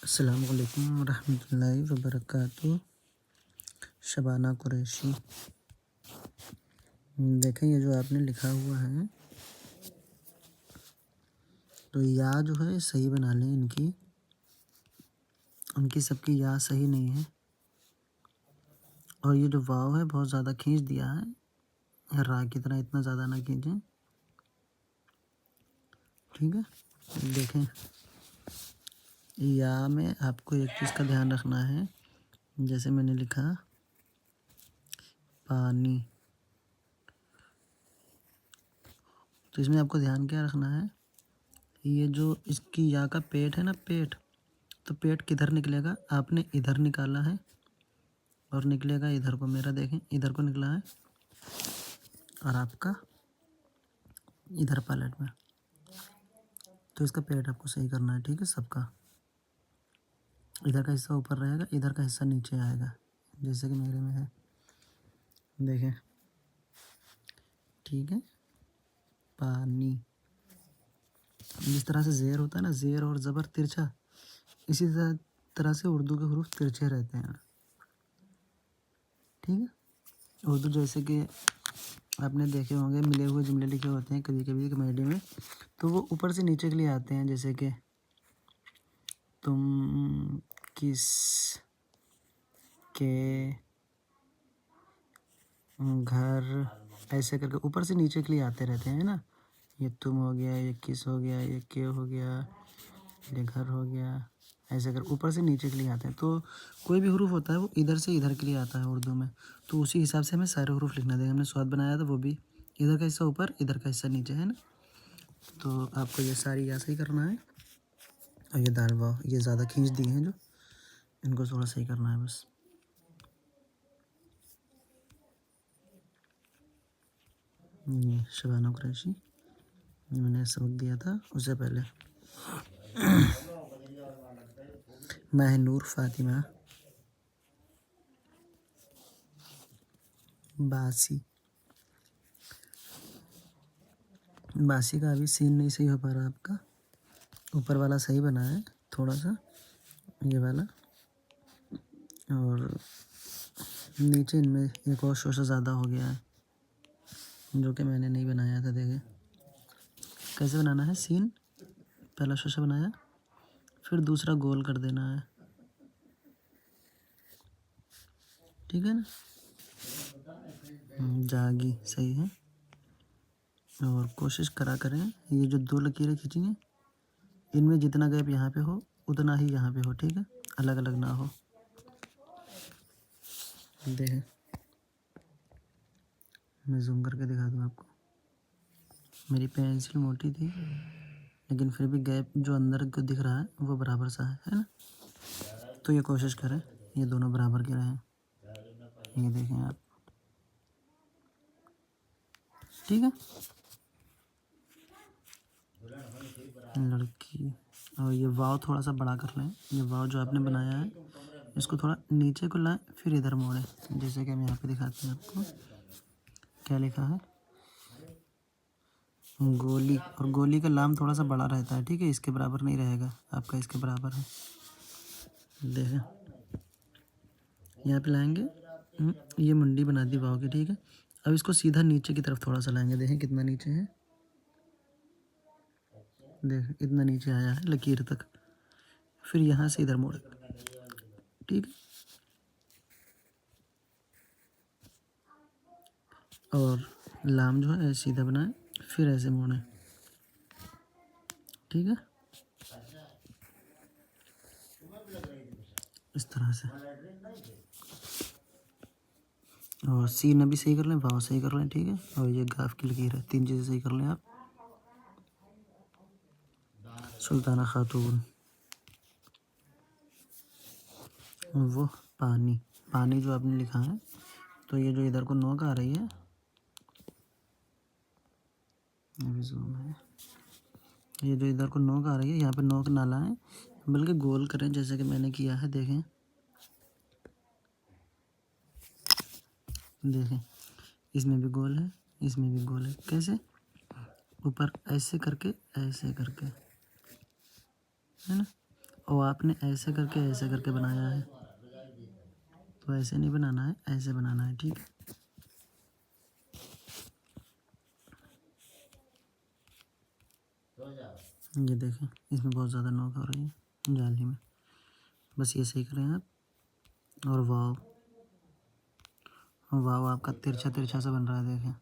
अस्सलाम वालेकुम रहमतुल्लाहि व बरकातुहू। शबाना कुरैशी। देखें ये जो आपने लिखा हुआ है तो या जो है सही बना लें उनकी सबकी या सही नहीं है। और ये जो वाव है बहुत ज़्यादा खींच दिया है, रा की तरह इतना ज़्यादा ना खींचें। ठीक है, देखें या में आपको एक चीज़ का ध्यान रखना है। जैसे मैंने लिखा पानी, तो इसमें आपको ध्यान क्या रखना है, ये जो इसकी या का पेट है ना, पेट, तो पेट किधर निकलेगा, आपने इधर निकाला है और निकलेगा इधर को। मेरा देखें इधर को निकला है और आपका इधर पैलेट में, तो इसका पेट आपको सही करना है। ठीक है, सबका इधर का हिस्सा ऊपर रहेगा, इधर का हिस्सा नीचे आएगा, जैसे कि मेरे में है। देखें, ठीक है, पानी। जिस तरह से ज़ेर होता है ना, ज़ेर और ज़बर तिरछा, इसी तरह से उर्दू के हरूफ तिरछे रहते हैं। ठीक है, उर्दू जैसे कि आपने देखे होंगे मिले हुए जुमले लिखे होते हैं कभी कभी कमेडी में, तो वो ऊपर से नीचे के लिए आते हैं। जैसे कि तुम किस के घर, ऐसे करके ऊपर से नीचे के लिए आते रहते हैं ना। ये तुम हो गया, ये किस हो गया, ये के हो गया, ये घर हो गया, ऐसे कर ऊपर से नीचे के लिए आते हैं। तो कोई भी हरूफ होता है वो इधर से इधर के लिए आता है उर्दू में, तो उसी हिसाब से हमें सारे हरूफ लिखना देगा। हमने स्वाद बनाया था, वो भी इधर का हिस्सा ऊपर, इधर का हिस्सा नीचे, है ना। तो आपको ये सारी या सही करना है। और ये दाल वाव ये ज़्यादा खींच दिए हैं, जो इनको थोड़ा सही करना है बस। ये शबाना कुरैशी, मैंने सबक दिया था उससे पहले। महनूर फातिमा, बासी। बासी का अभी सीन नहीं सही हो पा रहा आपका, ऊपर वाला सही बना है थोड़ा सा, ये वाला, और नीचे इनमें एक और शोशा ज़्यादा हो गया है, जो कि मैंने नहीं बनाया था। देखें कैसे बनाना है सीन, पहला शोशा बनाया, फिर दूसरा गोल कर देना है। ठीक है ना, जागी सही है। और कोशिश करा करें ये जो दो लकीरें खींची हैं, इनमें जितना गैप यहाँ पे हो उतना ही यहाँ पे हो। ठीक है, अलग अलग ना हो। देखें मैं जूम करके दिखा दूँ आपको। मेरी पेंसिल मोटी थी, लेकिन फिर भी गैप जो अंदर को दिख रहा है वो बराबर सा है ना। तो ये कोशिश करें ये दोनों बराबर के रहें। ये देखें आप, ठीक है। लड़की, और ये वाव थोड़ा सा बड़ा कर लें। ये वाव जो आपने बनाया है इसको थोड़ा नीचे को लाएं, फिर इधर मोड़ें, जैसे कि हम यहाँ पे दिखाते हैं आपको। क्या लिखा है, गोली, और गोली का लाम थोड़ा सा बड़ा रहता है। ठीक है, इसके बराबर नहीं रहेगा आपका, इसके बराबर है। देखें यहाँ पे लाएंगे, ये मुंडी बना दी वाव की। ठीक है, अब इसको सीधा नीचे की तरफ थोड़ा सा लाएंगे। देखें कितना नीचे है, देख इतना नीचे आया है लकीर तक, फिर यहाँ से इधर मोड़े। ठीक है, और लाम जो है सीधा बनाए, फिर ऐसे मोड़े। ठीक है, इस तरह से। और सीन अभी सही कर लें, भाव सही कर लें। ठीक है, और ये गाफ की लकीर है, तीन चीज़ें सही कर लें आप। सुल्ताना खातून, वो पानी, पानी जो आपने लिखा है, तो ये जो इधर को नोक आ रही है, अभी जूम है, ये जो इधर को नोक आ रही है यहाँ पे नोक ना लाएं, बल्कि गोल करें जैसे कि मैंने किया है। देखें देखें, इसमें भी गोल है, इसमें भी गोल है। कैसे, ऊपर ऐसे करके, ऐसे करके, है ना, और आपने ऐसे करके बनाया है, तो ऐसे नहीं बनाना है, ऐसे बनाना है, ठीक है। ये देखें, इसमें बहुत ज़्यादा नोक हो रही है जाली में, बस ये सही करें आप। और वाव वाव आपका तिरछा तिरछा सा बन रहा है, देखें।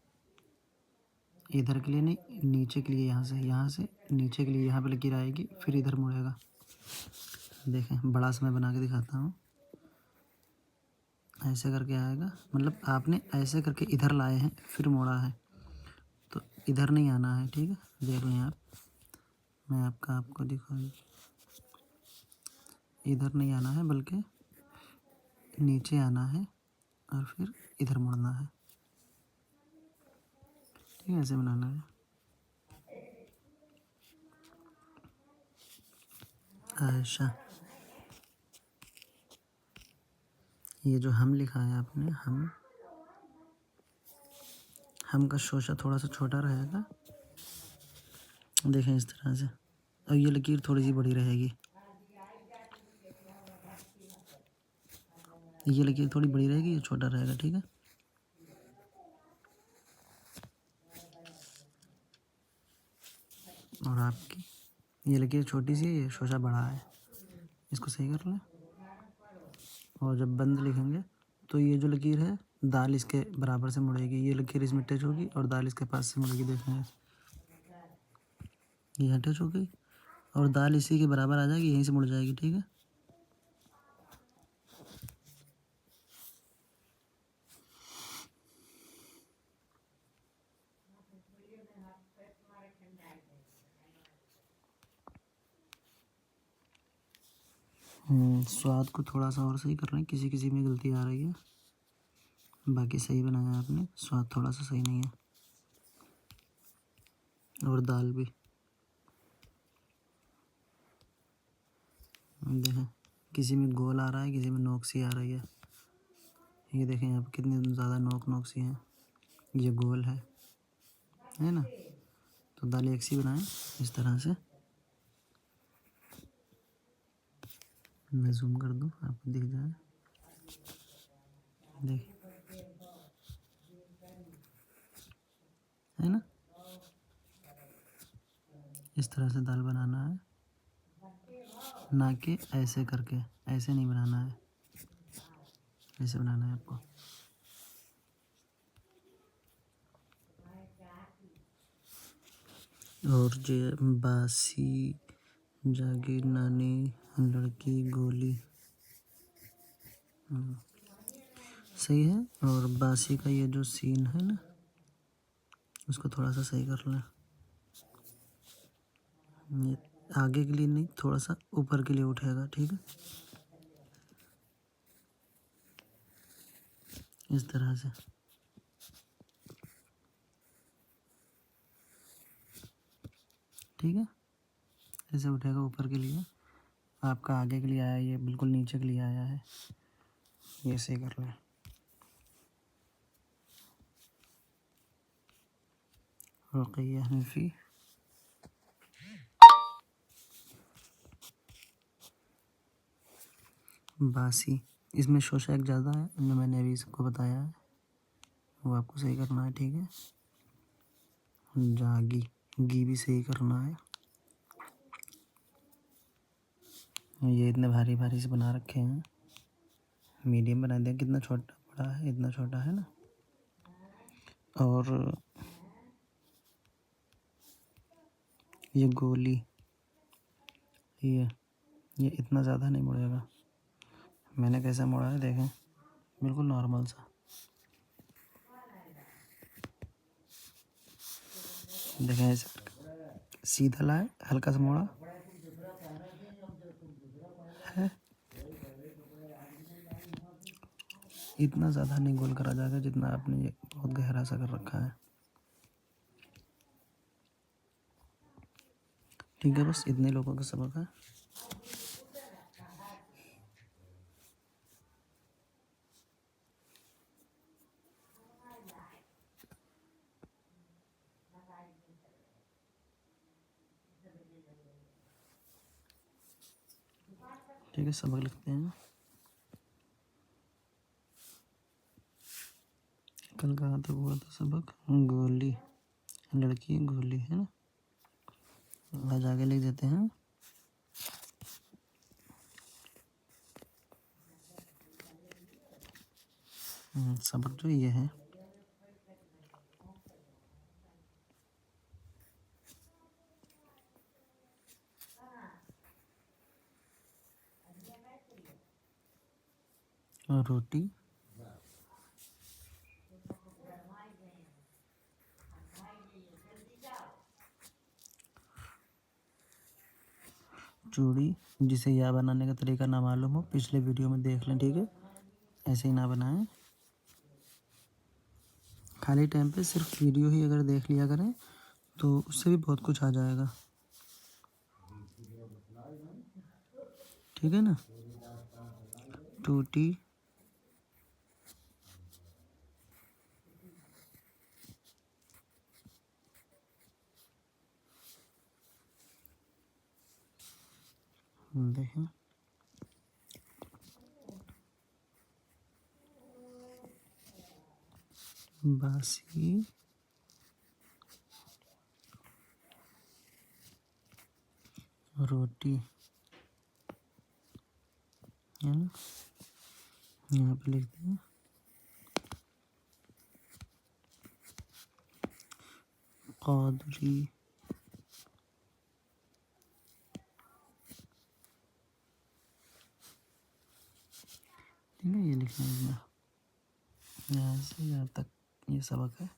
इधर के लिए नहीं, नीचे के लिए, यहाँ से नीचे के लिए यहाँ पे लकीर आएगी, फिर इधर मुड़ेगा। देखें, बड़ा सा मैं बना के दिखाता हूँ। ऐसे करके आएगा, मतलब आपने ऐसे करके इधर लाए हैं, फिर मोड़ा है, तो इधर नहीं आना है, ठीक है। देख लें आप, मैं आपको दिखाऊँ, इधर नहीं आना है, बल्कि नीचे आना है और फिर इधर मुड़ना है, ठीक है। ऐसे बनाना है। आयशा, ये जो हम लिखा है आपने, हम का शोशा थोड़ा सा छोटा रहेगा, देखें इस तरह से। और ये लकीर थोड़ी सी बड़ी रहेगी, ये लकीर थोड़ी बड़ी रहेगी, ये छोटा रहेगा, ठीक है। और आपकी ये लकीर छोटी सी है, ये शोशा बड़ा है, इसको सही कर लें। और जब बंद लिखेंगे तो ये जो लकीर है, दाल इसके बराबर से मुड़ेगी, ये लकीर इसमें टच होगी और दाल इसके पास से मुड़ेगी, देखें। ये यहाँ टच हो गई और दाल इसी के बराबर आ जाएगी, यहीं से मुड़ जाएगी, ठीक है। स्वाद को थोड़ा सा और सही कर रहे हैं, किसी किसी में गलती आ रही है, बाकी सही बनाया आपने, स्वाद थोड़ा सा सही नहीं है। और दाल भी देखें, किसी में गोल आ रहा है, किसी में नोक सी आ रही है। ये देखें यहाँ पर कितनी ज़्यादा नोक सी हैं, ये गोल है ना। तो दाल एक सी बनाएं इस तरह से। मैं जूम कर दूँ, आपको दिख जाए, देखिए, है ना। इस तरह से दाल बनाना है, ना कि ऐसे करके, ऐसे नहीं बनाना है, ऐसे बनाना है आपको। और जे बासी जागीर नानी लड़की गोली, सही है। और बासी का ये जो सीन है ना, उसको थोड़ा सा सही कर लें। ये आगे के लिए नहीं, थोड़ा सा ऊपर के लिए उठेगा, ठीक है, इस तरह से, ठीक है। ऐसे उठेगा ऊपर के लिए, आपका आगे के लिए आया, ये बिल्कुल नीचे के लिए आया है, ये सही कर लें। रुक़ैया हनफी, बासी, इसमें शोशा एक ज़्यादा है, जो मैंने अभी सबको बताया है, वो आपको सही करना है, ठीक है। जागी, गी भी सही करना है। ये इतने भारी भारी से बना रखे हैं, मीडियम बना दें, कितना छोटा बड़ा है, इतना छोटा है ना। और ये गोली, ये इतना ज़्यादा नहीं मुड़ेगा, मैंने कैसा मोड़ा है देखें, बिल्कुल नॉर्मल सा, देखें। ऐसे सीधा लाए, हल्का सा मोड़ा है, इतना ज़्यादा नहीं गोल करा जाएगा जितना आपने ये बहुत गहरा सा कर रखा है, ठीक है। बस इतने लोगों का सबक है। ठीक है, सबक लिखते हैं। कल कहाँ तक हुआ था सबक? गोली, लड़की गोली, है ना। आज आगे लिख देते हैं। सबक जो ये है, रोटी, चूड़ी। जिसे या बनाने का तरीका ना मालूम हो, पिछले वीडियो में देख लें, ठीक है। ऐसे ही ना बनाएं। खाली टाइम पे सिर्फ वीडियो ही अगर देख लिया करें तो उससे भी बहुत कुछ आ जाएगा, ठीक है ना। टूटी, देखें, बासी रोटी, है ना। यहाँ पे लिखते हैं कौदरी, ठीक है। ये लिखना है, यहाँ से यहाँ तक ये सबक है।